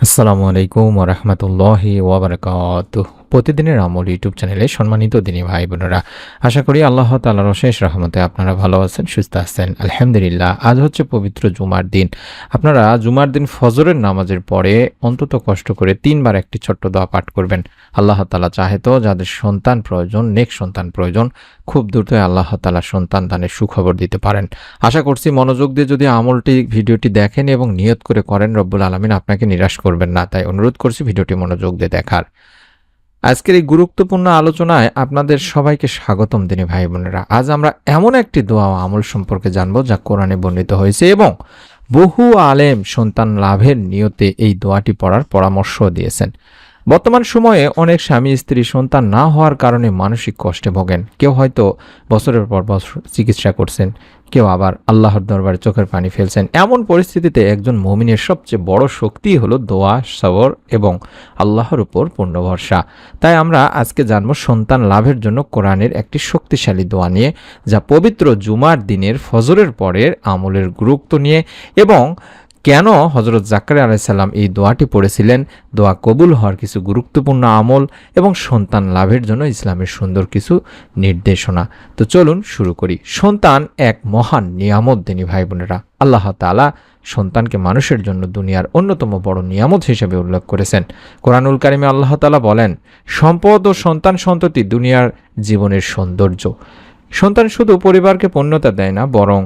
আসসালামু আলাইকুম ওয়া রাহমাতুল্লাহি ওয়া বারাকাতুহু। প্রতিদিনের আমল ইউটিউব চ্যানেলে সম্মানিত দিনী ভাই বোনেরা, আশা করি আল্লাহ তাআলার অশেষ রহমতে আপনারা ভালো আছেন, সুস্থ আছেন। আলহামদুলিল্লাহ। আজ হচ্ছে পবিত্র জুমার দিন। আপনারা জুমার দিন ফজরের নামাজের পরে অন্তত কষ্ট করে ৩ বার একটি ছোট্ট দোয়া পাঠ করবেন। আল্লাহ তাআলা চাহে তো যাদের সন্তান প্রয়োজন, নেক সন্তান প্রয়োজন, খুব দ্রুতই আল্লাহ তাআলা সন্তান দানের সুখবর দিতে পারেন। আশা করছি মনোযোগ দিয়ে যদি ভিডিওটি দেখেন এবং নিয়ত করে করেন, রব্বুল আলামিন আপনাকে নিরাশ করবেন না। তাই অনুরোধ করছি ভিডিওটি মনোযোগ দিয়ে দেখার। আজকের এই গুরুত্বপূর্ণ আলোচনায় আপনাদের সবাইকে স্বাগতম দিনী ভাই বোনেরা। আজ আমরা এমন একটি দোয়া ও আমল সম্পর্কে জানব যা কোরআনে বর্ণিত হয়েছে এবং বহু আলেম সন্তান লাভের নিয়তে এই দোয়াটি পড়ার পরামর্শ দিয়েছেন। বর্তমান সময়ে অনেক স্বামী স্ত্রী সন্তান না হওয়ার কারণে মানসিক কষ্টে ভোগেন। কেউ হয়তো বছরের পর বছর চিকিৎসা করছেন, কেউ আবার আল্লাহর দরবারে চোখের পানি ফেলছেন। এমন পরিস্থিতিতে একজন মুমিনের সবচেয়ে বড় শক্তি হলো দোয়া, সবর এবং আল্লাহর উপর পূর্ণ ভরসা। তাই আমরা আজকে জানব সন্তান লাভের জন্য কোরআনের একটি শক্তিশালী দোয়া নিয়ে, যা পবিত্র জুমার দিনের ফজরের পরের আমলের গুরুত্ব নিয়ে এবং কেন হযরত জাকারিয়া আলাইহিস সালাম এই দোয়াটি পড়েছিলেন, দোয়া কবুল হওয়ার কিছু গুরুত্বপূর্ণ আমল এবং সন্তান লাভের জন্য ইসলামের সুন্দর কিছু নির্দেশনা। তো চলুন শুরু করি। সন্তান এক মহান নিয়ামত দিনী ভাই বোনেরা। আল্লাহ তাআলা সন্তানকে মানুষের জন্য দুনিয়ার অন্যতম বড় নিয়ামত হিসেবে উল্লেখ করেছেন। কোরআনুল কারিমে আল্লাহ তাআলা বলেন, সম্পদ ও সন্তান সন্ততি দুনিয়ার জীবনের সৌন্দর্য। সন্তান শুধু পরিবারকে পূর্ণতা দেয় না, বরং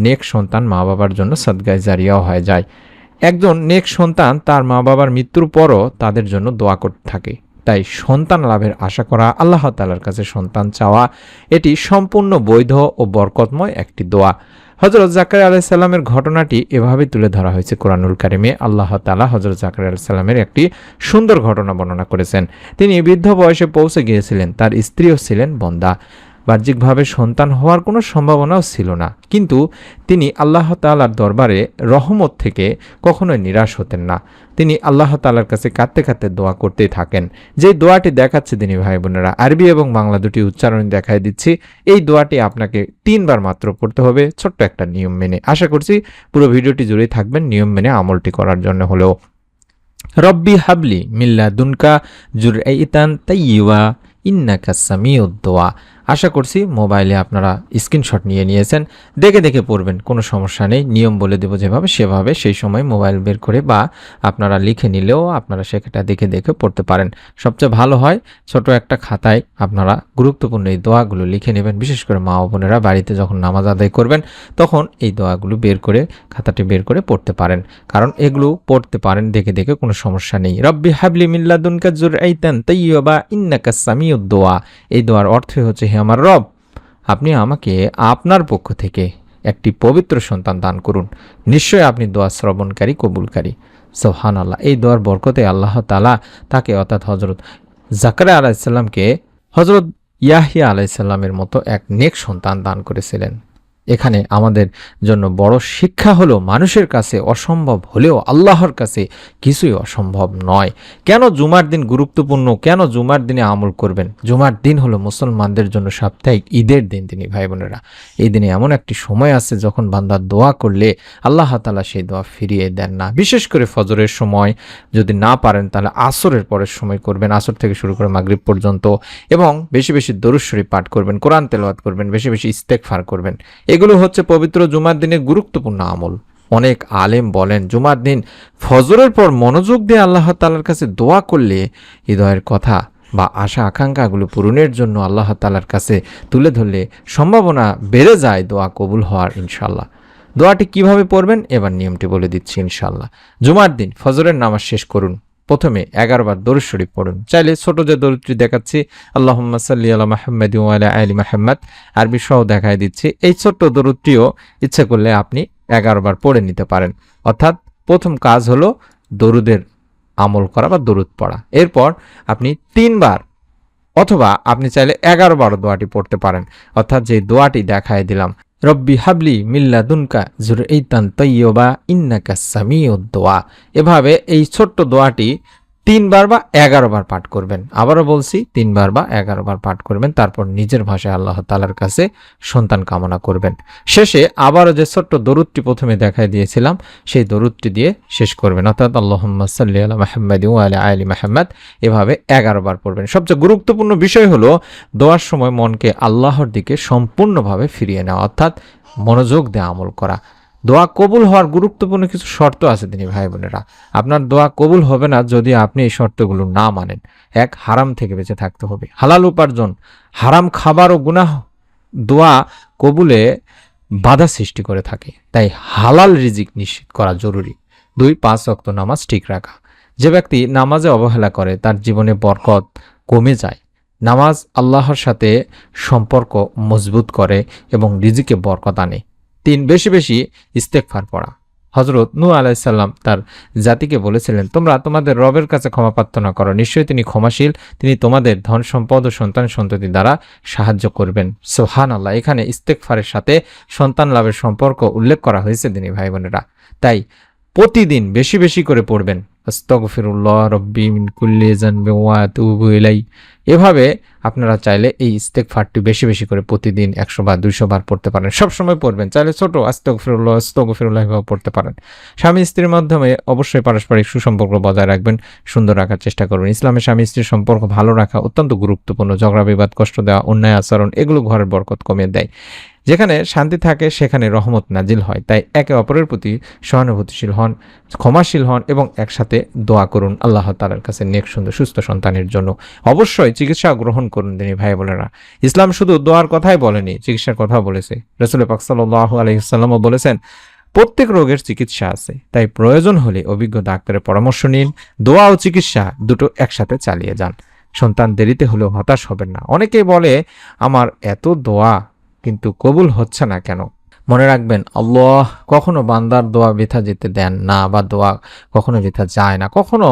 নেক সন্তান মা বাবার জন্য সাদগায়ে জারিয়াও হয়ে যায়। একজন নেক সন্তান তার মা বাবার মৃত্যুর পরও তাদের জন্য দোয়া করতে থাকে। তাই সন্তান লাভের আশা করা, আল্লাহ তাআলার কাছে সন্তান চাওয়া, এটি সম্পূর্ণ বৈধ ও বরকতময় একটি দোয়া। হযরত জাকারিয়া আলাইহিস সালামের ঘটনাটি এভাবে তুলে ধরা হয়েছে কোরআনুল কারিমে। আল্লাহ তাআলা হযরত জাকারিয়া আলাইহিস সালামের একটি সুন্দর ঘটনা বর্ণনা করেছেন। তিনি বৃদ্ধ বয়সে পৌঁছে গিয়েছিলেন, তার স্ত্রীও ছিলেন বন্দা। বাহ্যিকভাবে সন্তান হওয়ার কোনো সম্ভাবনাও ছিল না, কিন্তু তিনি আল্লাহ তাআলার দরবারে রহমত থেকে কখনোই নিরাশ হতেন না। তিনি আল্লাহ তাআলার কাছে কাঁদতে কাঁদতে দোয়া করতেই থাকেন। যে দোয়াটি দেখাচ্ছে দিনী ভাই বোনেরা, আরবি এবং বাংলা দুটি উচ্চারণ দেখাই দিচ্ছি। এই দোয়াটি আপনাকে 3 বার মাত্র পড়তে হবে, ছোট্ট একটা নিয়ম মেনে। আশা করছি পুরো ভিডিওটি জুড়েই থাকবেন নিয়ম মেনে আমলটি করার জন্য হলেও। রব্বি হাবলি মিল্লা দুনকা জুরআইতান তাইয়্যিবা ইন্নাকা সামিউদ দোয়া। আশা করছি মোবাইলে আপনারা স্ক্রিনশট নিয়ে নিয়েছেন, দেখে দেখে পড়বেন, কোনো সমস্যা নেই। নিয়ম বলে দেবো যেভাবে সেভাবে সেই সময় মোবাইল বের করে বা আপনারা লিখে নিলেও আপনারা সেটা দেখে দেখে পড়তে পারেন। সবচেয়ে ভালো হয় ছোট একটা খাতায় আপনারা গুরুত্বপূর্ণ এই দোয়াগুলো লিখে নেবেন। বিশেষ করে মা ও বোনেরা বাড়িতে যখন নামাজ আদায় করবেন তখন এই দোয়াগুলো বের করে খাতাটি বের করে পড়তে পারেন, কারণ এগুলো পড়তে পারেন দেখে দেখে, কোনো সমস্যা নেই। রব্বি হাবলি মিন লাদুনকা যুরআইতান তাইয়্যিবা ইন্নাকা সামিউদ দোয়া। এই দোয়ার অর্থই হচ্ছে, হে আমার রব, আপনি আমাকে আপনার পক্ষ থেকে একটি পবিত্র সন্তান দান করুন। নিশ্চয়ই আপনি দোয়া শ্রবণকারী, কবুলকারী। সুবহানাল্লাহ। এই দোয়ার বরকতে আল্লাহ তাআলা তাকে অর্থাৎ হযরত জাকারিয়া আলাইহিস সালামকে হযরত ইয়াহইয়া আলাইহিস সালামের মতো এক নেক সন্তান দান করেছিলেন। এখানে আমাদের জন্য বড় শিক্ষা হলো, মানুষের কাছে অসম্ভব হলেও আল্লাহর কাছে কিছুই অসম্ভব নয়। কেন জুমার দিন গুরুত্বপূর্ণ, কেন জুমার দিনে আমল করবেন? জুমার দিন হলো মুসলমানদের জন্য সাপ্তাহিক ঈদের দিন তিনি ভাই বোনেরা। এই দিনে এমন একটি সময় আছে যখন বান্দা দোয়া করলে আল্লাহ তাআলা সেই দোয়া ফিরিয়ে দেন না। বিশেষ করে ফজরের সময়, যদি না পারেন তাহলে আসরের পরের সময় করবেন, আসর থেকে শুরু করে মাগরিব পর্যন্ত, এবং বেশি বেশি দরুদ শরীফ পাঠ করবেন, কোরআন তেলাওয়াত করবেন, বেশি বেশি ইস্তেগফার করবেন। এগুলো হচ্ছে পবিত্র জুমার দিনের গুরুত্বপূর্ণ আমল। অনেক আলেম বলেন, জুমার দিন ফজরের পর মনোযোগ দিয়ে আল্লাহ তাআলার কাছে দোয়া করলে হৃদয়ের কথা বা আশা আকাঙ্ক্ষাগুলো পূরণের জন্য আল্লাহ তাআলার কাছে তুলে ধরলে সম্ভাবনা বেড়ে যায় দোয়া কবুল হওয়ার ইনশাআল্লাহ। দোয়াটি কিভাবে পড়বেন এবার নিয়মটি বলে দিচ্ছি ইনশাআল্লাহ। জুমার দিন ফজরের নামাজ শেষ করুন, প্রথমে 11 বার দরুদ শরীফ পড়ুন। চাইলে ছোট যে দরুদটি দেখাচ্ছি, আল্লাহুম্মা সাল্লি আলা মুহাম্মাদি ওয়া আলা আলি মুহাম্মাদ, আরবি সহ দেখাই দিচ্ছি। এই ছোট্ট দরুদটিও ইচ্ছে করলে আপনি 11 বার পড়ে নিতে পারেন। অর্থাৎ প্রথম কাজ হলো দরুদের আমল করা বা দরুদ পড়া। এরপর আপনি 3 বার অথবা আপনি চাইলে 11 বার দোয়াটি পড়তে পারেন। অর্থাৎ যে দোয়াটি দেখাই দিলাম, রব্বি হাবলি মিন লাদুনকা যুরআইতান তাইয়্যিবা ইন্নাকা সামিউদ দোয়া। এভাবে এই ছোট্ট দোয়াটি 3 বার বা 11 বার পাঠ করবেন। আবারও বলছি 3 বার বা 11 বার পাঠ করবেন। তারপর নিজের ভাষায় আল্লাহ তাআলার কাছে সন্তান কামনা করবেন। শেষে আবারও যে ছোট্ট দরুদটি প্রথমে দেখাই দিয়েছিলাম সেই দরুদটি দিয়ে শেষ করবেন, অর্থাৎ আল্লাহুম্মা সাল্লি আলা মুহাম্মাদিন ওয়া আলা আলি মুহাম্মাদ, এভাবে 11 বার পড়বেন। সবচেয়ে গুরুত্বপূর্ণ বিষয় হলো দোয়ার সময় মনকে আল্লাহর দিকে সম্পূর্ণভাবে ফিরিয়ে নেওয়া, অর্থাৎ মনোযোগ দিয়ে আমল করা। দোয়া কবুল হওয়ার গুরুত্বপূর্ণ কিছু শর্ত আছে তিনি ভাই বোনেরা। আপনার দোয়া কবুল হবে না যদি আপনি এই শর্তগুলো না মানেন। এক, হারাম থেকে বেঁচে থাকতে হবে। হালাল উপার্জন, হারাম খাবার ও গুনাহ দোয়া কবুলে বাধা সৃষ্টি করে থাকে, তাই হালাল রিজিক নিশ্চিত করা জরুরি। 2, 5 ওয়াক্ত নামাজ ঠিক রাখা। যে ব্যক্তি নামাজে অবহেলা করে তার জীবনে বরকত কমে যায়। নামাজ আল্লাহর সাথে সম্পর্ক মজবুত করে এবং রিজিকে বরকত আনে। 3, বেশি বেশি ইস্তেগফার পড়া। হযরত নূহ আলাইহিস সালাম তার জাতিকে বলেছিলেন, তোমরা তোমাদের রবের কাছে ক্ষমা প্রার্থনা করো, নিশ্চয়ই তিনি ক্ষমাশীল, তিনি তোমাদের ধন সম্পদ ও সন্তান সন্ততি দ্বারা সাহায্য করবেন। সুবহানাল্লাহ। এখানে ইস্তেগফারের সাথে সন্তান লাভের সম্পর্ক উল্লেখ করা হয়েছে দিনী ভাই বোনেরা। তাই প্রতিদিন বেশি বেশি করে পড়বেন, আস্তাগফিরুল্লাহ রব্বি মিন কুল্লি যানবি ওয়া আতুবু ইলাই। এভাবে আপনারা চাইলে এই ইস্তেগফারটি বেশি বেশি করে প্রতিদিন 100 বার 200 বার পড়তে পারেন, সবসময় পড়বেন। চাইলে ছোট আস্তাগফিরুল্লাহ আস্তাগফিরুল্লাহ এভাবে পড়তে পারেন। স্বামী স্ত্রীর মাধ্যমে অবশ্যই পারস্পরিক সুসম্পর্ক বজায় রাখবেন, সুন্দর রাখার চেষ্টা করবেন। ইসলামে স্বামী স্ত্রীর সম্পর্ক ভালো রাখা অত্যন্ত গুরুত্বপূর্ণ। ঝগড়া বিবাদ, কষ্ট দেওয়া, অন্যায় আচরণ এগুলো ঘরের বরকত কমিয়ে দেয়। যেখানে শান্তি থাকে সেখানে রহমত নাজিল হয়। তাই একে অপরের প্রতি সহানুভূতিশীল হন, ক্ষমাশীল হন এবং একসাথে দোয়া করুন আল্লাহ তাআলার কাছে নেক সুন্দর সুস্থ সন্তানের জন্য। অবশ্যই চিকিৎসা গ্রহণ করুন দিনী ভাই বোনেরা। ইসলাম শুধু দোয়ার কথাই বলেনি, চিকিৎসার কথাও বলেছে। রাসূল পাক সাল্লাল্লাহু আলাইহি ওয়াসাল্লামও বলেছেন, প্রত্যেক রোগের চিকিৎসা আছে, তাই প্রয়োজন হলে অভিজ্ঞ ডাক্তারের পরামর্শ নিন। দোয়া ও চিকিৎসা দুটো একসাথে চালিয়ে যান। সন্তান দেরিতে হলেও হতাশ হবেন না। অনেকেই বলে আমার এত দোয়া কিন্তু কবুল হচ্ছে না কেন? মনে রাখবেন, আল্লাহ কখনো বান্দার দোয়া বৃথা যেতে দেন না, বা দোয়া কখনো বৃথা যায় না। কখনো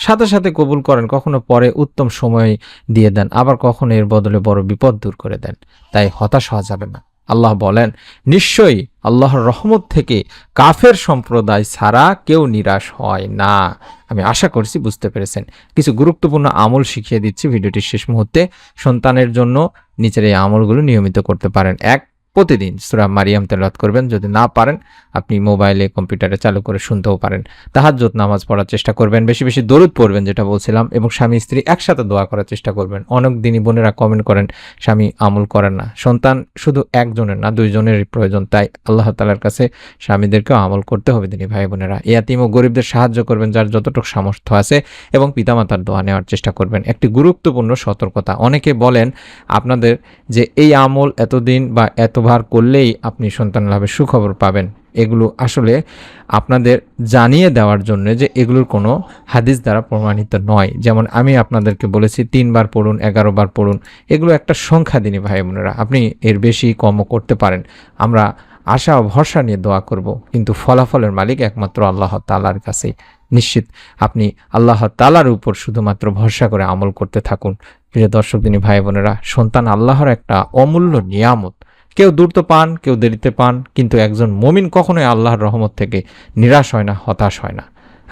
সাথে সাথে কবুল করেন, কখনো পরে উত্তম সময় দিয়ে দেন, আবার কখনো এর বদলে বড় বিপদ দূর করে দেন। তাই হতাশ হওয়া যাবে না। আল্লাহ বলেন, নিশ্চয়ই আল্লাহর রহমত থেকে কাফের সম্প্রদায় ছাড়া কেউ নিরাশ হয় না। আমি আশা করছি বুঝতে পেরেছেন। কিছু গুরুত্বপূর্ণ আমল শিখিয়ে দিচ্ছি ভিডিওটির শেষ মুহূর্তে। সন্তানের জন্য নিচের এই আমলগুলো নিয়মিত করতে পারেন। 1, প্রতিদিন সূরা মারিয়াম তেলাওয়াত করবেন। যদি না পারেন আপনি মোবাইলে কম্পিউটারে চালু করে শুনতেও পারেন। তাহাজ্জুদ নামাজ পড়ার চেষ্টা করবেন, বেশি বেশি দরুদ পড়বেন যেটা বলছিলাম, এবং স্বামী স্ত্রী একসাথে দোয়া করার চেষ্টা করবেন। অনেক দিনই বোনেরা কমেন্ট করেন স্বামী আমল করেন না। সন্তান শুধু একজনের না, 2 জনেরই প্রয়োজন। তাই আল্লাহ তাআলার কাছে স্বামীদেরকেও আমল করতে হবে দিনী ভাই বোনেরা। ইয়াতীম ও গরিবদের সাহায্য করবেন যার যতটুকু সামর্থ্য আছে, এবং পিতামাতার দোয়া নেওয়ার চেষ্টা করবেন। একটি গুরুত্বপূর্ণ সতর্কতা, অনেকে বলেন আপনাদের যে এই আমল এতদিন বা এতবার করলেই আপনি সন্তান লাভের সুখবর পাবেন। এগুলো আসলে আপনাদের জানিয়ে দেওয়ার জন্য যে এগুলোর কোনো হাদিস দ্বারা প্রমাণিত নয়। যেমন আমি আপনাদেরকে বলেছি 3 বার পড়ুন, 11 বার পড়ুন, এগুলো একটা সংখ্যা দিনী ভাই বোনেরা। আপনি এর বেশি কমও করতে পারেন। আমরা আশা ও ভরসা নিয়ে দোয়া করব, কিন্তু ফলাফলের মালিক একমাত্র আল্লাহ তাআলার কাছে। নিশ্চিত আপনি আল্লাহ তাআলার উপর শুধুমাত্র ভরসা করে আমল করতে থাকুন। প্রিয় দর্শক দিনী ভাই বোনেরা, সন্তান আল্লাহর একটা অমূল্য নিয়ামত। কেউ দ্রুত পান, কেউ দেরিতে পান, কিন্তু একজন মুমিন কখনোই আল্লাহর রহমত থেকে নিরাশ হয় না, হতাশ হয় না।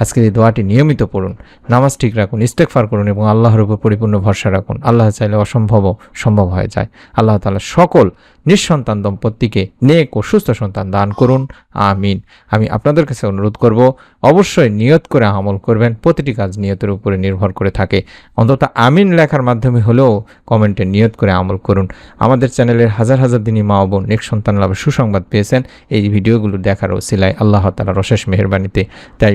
আজকের এই দোয়াটি নিয়মিত পড়ুন, নামাজ ঠিক রাখুন, ইস্তেগফার করুন এবং আল্লাহর উপর পরিপূর্ণ ভরসা রাখুন। আল্লাহ চাইলে অসম্ভবও সম্ভব হয়ে যায়। আল্লাহ তাআলা সকল নিঃসন্তান দম্পতিকে নেক ও সুস্থ সন্তান দান করুন, আমিন। আমি আপনাদের কাছে অনুরোধ করব, অবশ্যই নিয়ত করে আমল করবেন। প্রতিটি কাজ নিয়তের উপরে নির্ভর করে থাকে। অন্তত আমিন লেখার মাধ্যমে হলেও কমেন্টে নিয়ত করে আমল করুন। আমাদের চ্যানেলের হাজার হাজার দিনী মা ও বোন নেক সন্তান লাভের সুসংবাদ পেয়েছেন এই ভিডিওগুলো দেখার ওসিলায়, আল্লাহ তাআলার অশেষ মেহেরবানিতে। তাই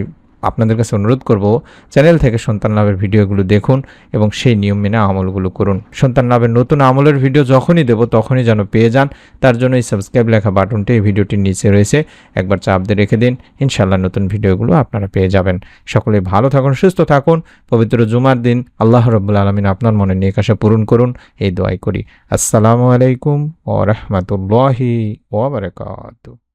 আপনাদের কাছে অনুরোধ করব, চ্যানেল থেকে সন্তান লাভের ভিডিওগুলো দেখুন এবং সেই নিয়ম মেনে আমলগুলো করুন। সন্তান লাভের নতুন আমলের ভিডিও যখনই দেব তখনই যেন পেয়ে যান, তার জন্য এই সাবস্ক্রাইব লেখা বাটনটি এই ভিডিওটির নিচে রয়েছে, একবার চাপ দিয়ে রেখে দিন। ইনশাআল্লাহ নতুন ভিডিওগুলো আপনারা পেয়ে যাবেন। সকলে ভালো থাকুন, সুস্থ থাকুন। পবিত্র জুমার দিন আল্লাহ রাব্বুল আলামিন আপনার মনে নেক আশা পূরণ করুন, এই দোয়াই করি। আসসালামু আলাইকুম ওয়া রাহমাতুল্লাহি ওয়া বারাকাতুহু।